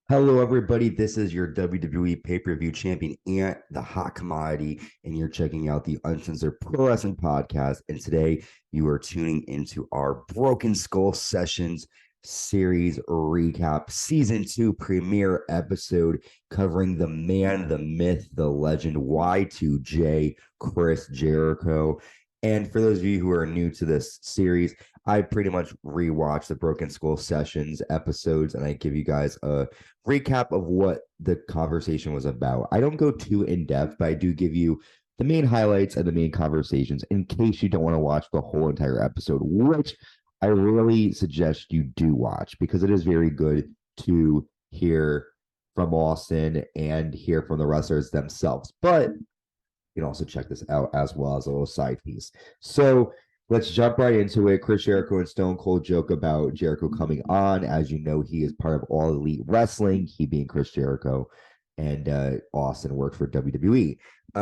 Hello, everybody. This is your WWE pay-per-view champion and the hot commodity, and you're checking out the Uncensored Pro Wrestling Podcast. And today you are tuning into our Broken Skull Sessions series recap, season 2 premiere episode covering the man, the myth, the legend, Y2J, Chris Jericho. And for those of you who are new to this series, I pretty much rewatch the Broken Skull Sessions episodes, and I give you guys a recap of what the conversation was about. I don't go too in depth, but I do give you the main highlights and the main conversations in case you don't want to watch the whole entire episode, which I really suggest you do watch because it is very good to hear from Austin and hear from the wrestlers themselves. But you can also check this out as well as a little side piece. So let's jump right into it. Chris Jericho and Stone Cold joke about Jericho coming on. As you know, he is part of All Elite Wrestling, he being Chris Jericho, and Austin worked for WWE.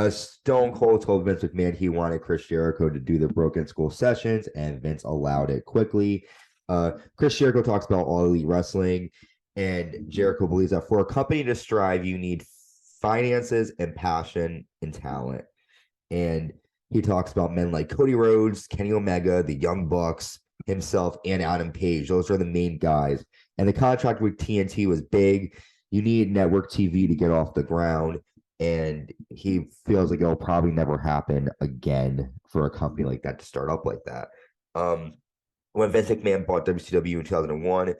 Stone Cold told Vince McMahon he wanted Chris Jericho to do the Broken Skull Sessions, and Vince allowed it quickly. Chris Jericho talks about All Elite Wrestling, and Jericho believes that for a company to strive, you need finances and passion and talent. And he talks about men like Cody Rhodes, Kenny Omega, the Young Bucks, himself, and Adam Page. Those are the main guys. And the contract with TNT was big. You need network TV to get off the ground. And he feels like it'll probably never happen again for a company like that to start up like that. When Vince McMahon bought WCW in 2001,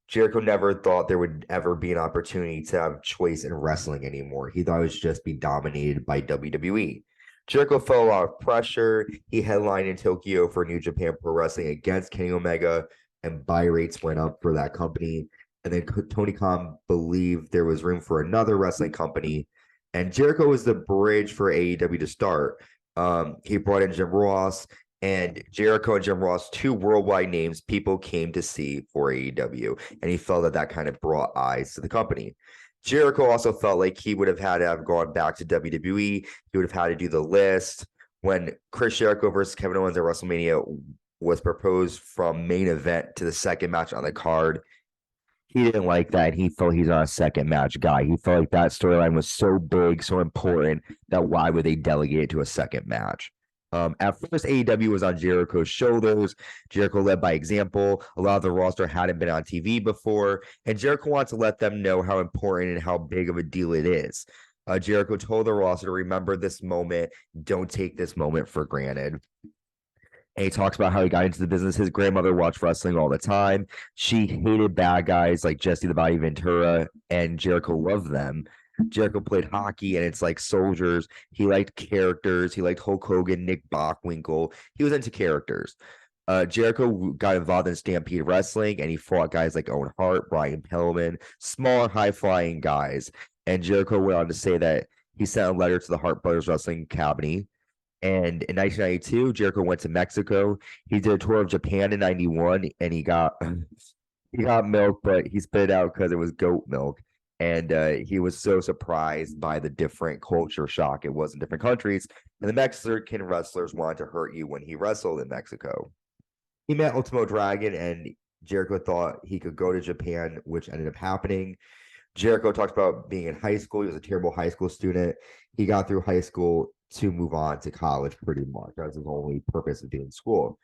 Jericho never thought there would ever be an opportunity to have choice in wrestling anymore. He thought it would just be dominated by WWE. Jericho felt a lot of pressure. He headlined in Tokyo for New Japan Pro Wrestling against Kenny Omega, and buy rates went up for that company. And then Tony Khan believed there was room for another wrestling company, and Jericho was the bridge for AEW to start. He brought in Jim Ross, and Jericho and Jim Ross, two worldwide names people came to see for AEW, and he felt that kind of brought eyes to the company. Jericho also felt like he would have had to have gone back to WWE. He would have had to do the list. When Chris Jericho versus Kevin Owens at WrestleMania was proposed from main event to the second match on the card, he didn't like that. He felt he's not a second match guy. He felt like that storyline was so big, so important that why would they delegate it to a second match? At first, AEW was on Jericho's shoulders. Jericho led by example. A lot of the roster hadn't been on TV before, and Jericho wanted to let them know how important and how big of a deal it is. Jericho told the roster to remember this moment. Don't take this moment for granted. And he talks about how he got into the business. His grandmother watched wrestling all the time. She hated bad guys like Jesse the Body Ventura, and Jericho loved them. Jericho played hockey, and it's like soldiers. He liked characters. He liked Hulk Hogan, Nick Bockwinkel. He was into characters. Jericho got involved in Stampede Wrestling, and he fought guys like Owen Hart, Brian Pillman, small and high-flying guys. And Jericho went on to say that he sent a letter to the Hart Brothers Wrestling Academy. And in 1992, Jericho went to Mexico. He did a tour of Japan in 91, and he got milk, but he spit it out because it was goat milk. And he was so surprised by the different culture shock it was in different countries. And the Mexican wrestlers wanted to hurt you when he wrestled in Mexico. He met Ultimo Dragon, and Jericho thought he could go to Japan, which ended up happening. Jericho talked about being in high school. He was a terrible high school student. He got through high school to move on to college pretty much. That was his only purpose of being in school.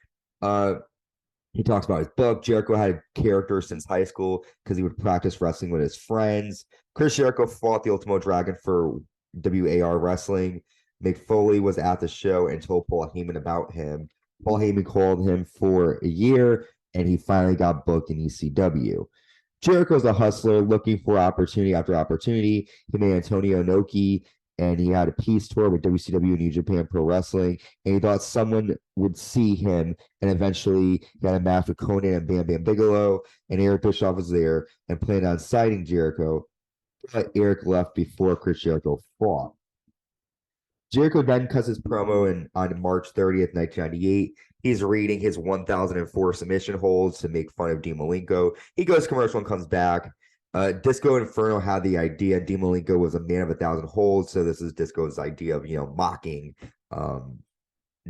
He talks about his book. Jericho had a character since high school because he would practice wrestling with his friends. Chris Jericho fought the Ultimo Dragon for WAR Wrestling. Mick Foley was at the show and told Paul Heyman about him. Paul Heyman called him for a year, and he finally got booked in ECW. Jericho's a hustler looking for opportunity after opportunity. He made Antonio Inoki, and he had a peace tour with WCW New Japan Pro Wrestling, and he thought someone would see him, and eventually he had a match with Conan and Bam Bam Bigelow, and Eric Bischoff was there and planned on signing Jericho, but Eric left before Chris Jericho fought. Jericho then cuts his promo on March 30th, 1998. He's reading his 1004 submission holds to make fun of Dean Malenko. He goes commercial and comes back. Disco Inferno had the idea. Dean Malenko was a man of 1,000 holds, so this is Disco's idea of mocking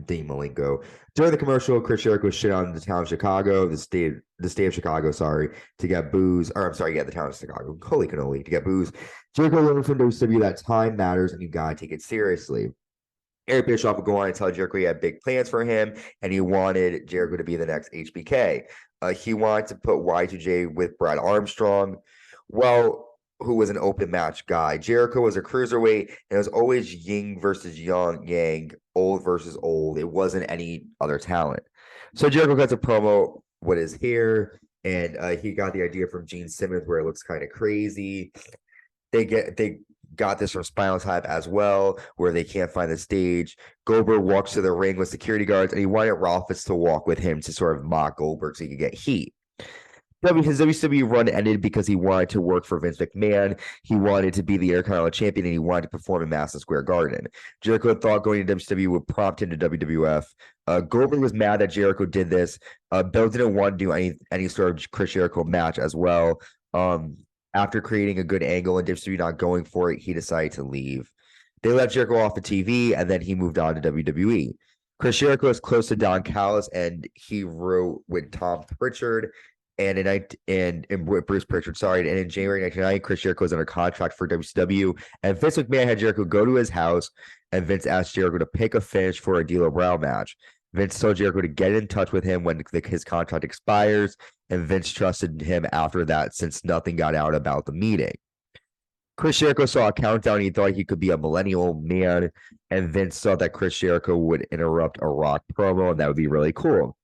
Dean Malenko. During the commercial, Chris Jericho shit on the town of Chicago, the state of Chicago, sorry, to get booze. Or I'm sorry, yeah, the town of Chicago. Holy cannoli, to get booze. Jericho learned from WCW that time matters and you gotta take it seriously. Eric Bischoff would go on and tell Jericho he had big plans for him and he wanted Jericho to be the next HBK. He wanted to put Y2J with Brad Armstrong. Well, who was an open match guy. Jericho was a cruiserweight, and it was always yin versus yang, old versus old. It wasn't any other talent. So Jericho cuts a promo with his hair, and he got the idea from Gene Simmons where it looks kind of crazy. They got this from Spinal Tap as well, where they can't find the stage. Goldberg walks to the ring with security guards, and he wanted Rollins to walk with him to sort of mock Goldberg so he could get heat. His WCW run ended because he wanted to work for Vince McMahon. He wanted to be the Intercontinental Champion, and he wanted to perform in Madison Square Garden. Jericho thought going to WCW would prompt him to WWF. Goldberg was mad that Jericho did this. Bill didn't want to do any sort of Chris Jericho match as well. After creating a good angle and WCW not going for it, he decided to leave. They left Jericho off the TV, and then he moved on to WWE. Chris Jericho is close to Don Callis, and he wrote with Tom Pritchard and Bruce Pritchard, sorry. And in January 1990, Chris Jericho was under contract for WCW, and Vince McMahon had Jericho go to his house, and Vince asked Jericho to pick a finish for a D'Lo Brown match. Vince told Jericho to get in touch with him when his contract expires, and Vince trusted him after that since nothing got out about the meeting. Chris Jericho saw a countdown and he thought he could be a millennial man, and Vince thought that Chris Jericho would interrupt a Rock promo, and that would be really cool.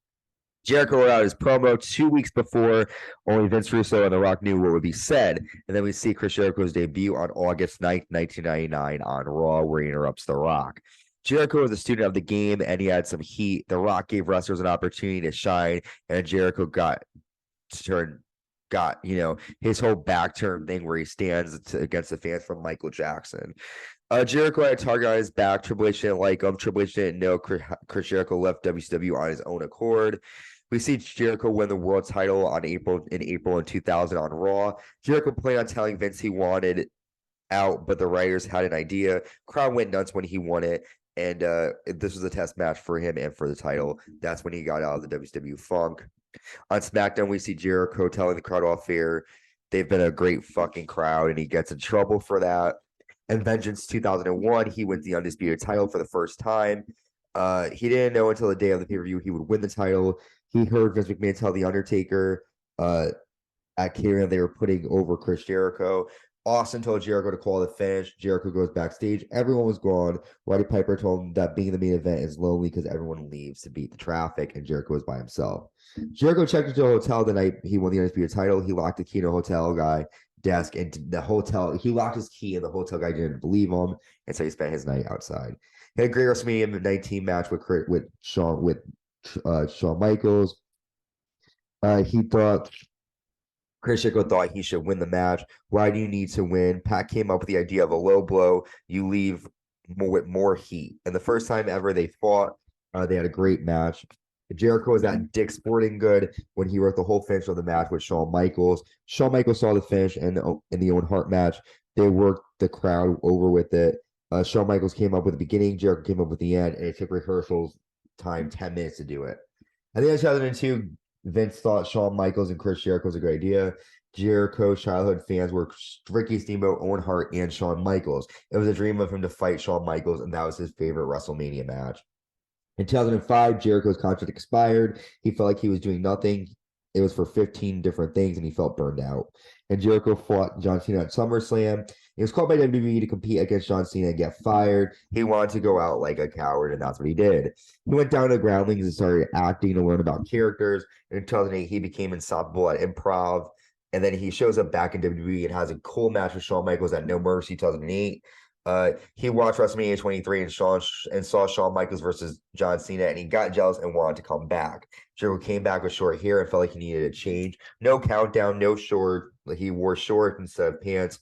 Jericho wrote out his promo 2 weeks before. Only Vince Russo and The Rock knew what would be said. And then we see Chris Jericho's debut on August 9th, 1999 on Raw, where he interrupts The Rock. Jericho was a student of the game, and he had some heat. The Rock gave wrestlers an opportunity to shine, and Jericho got his whole back turn thing where he stands against the fans from Michael Jackson. Jericho had a target on his back. Triple H didn't like him. Triple H didn't know Chris Jericho left WCW on his own accord. We see Jericho win the world title in April 2000 on Raw. Jericho planned on telling Vince he wanted out, but the writers had an idea. Crowd went nuts when he won it, and this was a test match for him and for the title. That's when he got out of the WCW funk. On SmackDown, we see Jericho telling the crowd off air they've been a great fucking crowd, and he gets in trouble for that. And Vengeance 2001, he wins the undisputed title for the first time. He didn't know until the day of the pay-per-view he would win the title. He heard Vince McMahon tell The Undertaker at Carrion they were putting over Chris Jericho. Austin told Jericho to call the finish. Jericho goes backstage. Everyone was gone. Roddy Piper told him that being the main event is lonely because everyone leaves to beat the traffic, and Jericho was by himself. Jericho checked into a hotel the night he won the undisputed title. He locked the key in a hotel guy desk, and the hotel, he locked his key, and the hotel guy didn't believe him, and so he spent his night outside. He had a great WrestleMania 19 match with Shawn Michaels. He thought Chris Jericho thought he should win the match. Why do you need to win? Pat came up with the idea of a low blow. You leave with more heat. And the first time ever they fought, they had a great match. Jericho was at Dick's Sporting Good when he wrote the whole finish of the match with Shawn Michaels. Shawn Michaels saw the finish in the Owen Hart match. They worked the crowd over with it. Shawn Michaels came up with the beginning. Jericho came up with the end, and it took rehearsals time 10 minutes to do it. At the end of 2002, Vince thought Shawn Michaels and Chris Jericho was a great idea. Jericho's childhood fans were Ricky Steamboat, Owen Hart, and Shawn Michaels. It was a dream of him to fight Shawn Michaels, and that was his favorite WrestleMania match. In 2005, Jericho's contract expired. He felt like he was doing nothing. It was for 15 different things, and he felt burned out. And Jericho fought John Cena at SummerSlam. He was called by WWE to compete against John Cena and get fired. He wanted to go out like a coward, and that's what he did. He went down to Groundlings and started acting to learn about characters. In 2008, he became unstoppable at improv. And then he shows up back in WWE and has a cool match with Shawn Michaels at No Mercy 2008. He watched WrestleMania 23 and saw Shawn Michaels versus John Cena, and he got jealous and wanted to come back. Jericho came back with short hair and felt like he needed a change. No countdown, no short. He wore shorts instead of pants.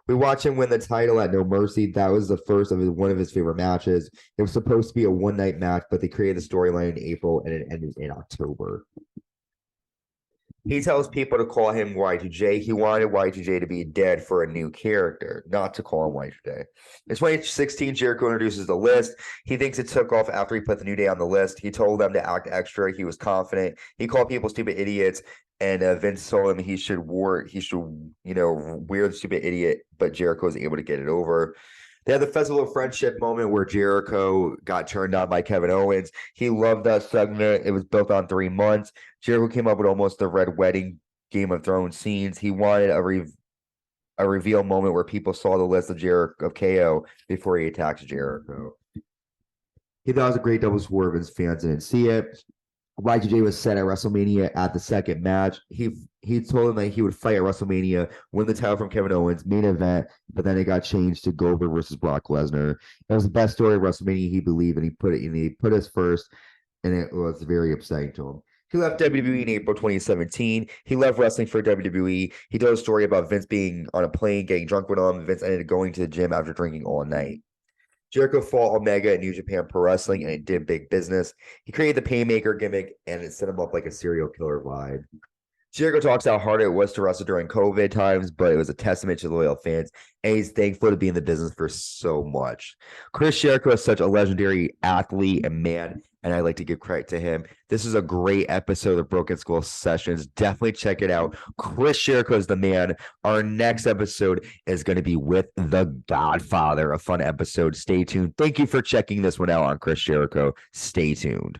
We watched him win the title at No Mercy. That was the first of one of his favorite matches. It was supposed to be a one-night match, but they created the storyline in April, and it ended in October. He tells people to call him Y2J. He wanted Y2J to be dead for a new character, not to call him Y2J. In 2016, Jericho introduces the list. He thinks it took off after he put the New Day on the list. He told them to act extra. He was confident. He called people stupid idiots, and Vince told him he should wear the stupid idiot. But Jericho was able to get it over. They had the Festival of Friendship moment where Jericho got turned on by Kevin Owens. He loved that segment. It was built on 3 months. Jericho came up with almost the Red Wedding Game of Thrones scenes. He wanted a reveal moment where people saw the list of KO before he attacked Jericho. He thought it was a great double swerve. His fans didn't see it. Y2J was set at WrestleMania at the second match. He told him that he would fight at WrestleMania, win the title from Kevin Owens, main event, but then it got changed to Goldberg versus Brock Lesnar. It was the best story of WrestleMania, he believed, and he put us first, and it was very upsetting to him. He left WWE in April 2017. He left wrestling for WWE. He told a story about Vince being on a plane, getting drunk with him. Vince ended up going to the gym after drinking all night. Jericho fought Omega at New Japan Pro Wrestling, and it did big business. He created the Painmaker gimmick, and it set him up like a serial killer vibe. Jericho talks how hard it was to wrestle during COVID times, but it was a testament to loyal fans, and he's thankful to be in the business for so much. Chris Jericho is such a legendary athlete and man, and I like to give credit to him. This is a great episode of Broken Skull Sessions. Definitely check it out. Chris Jericho is the man. Our next episode is going to be with The Godfather, a fun episode. Stay tuned. Thank you for checking this one out on Chris Jericho. Stay tuned.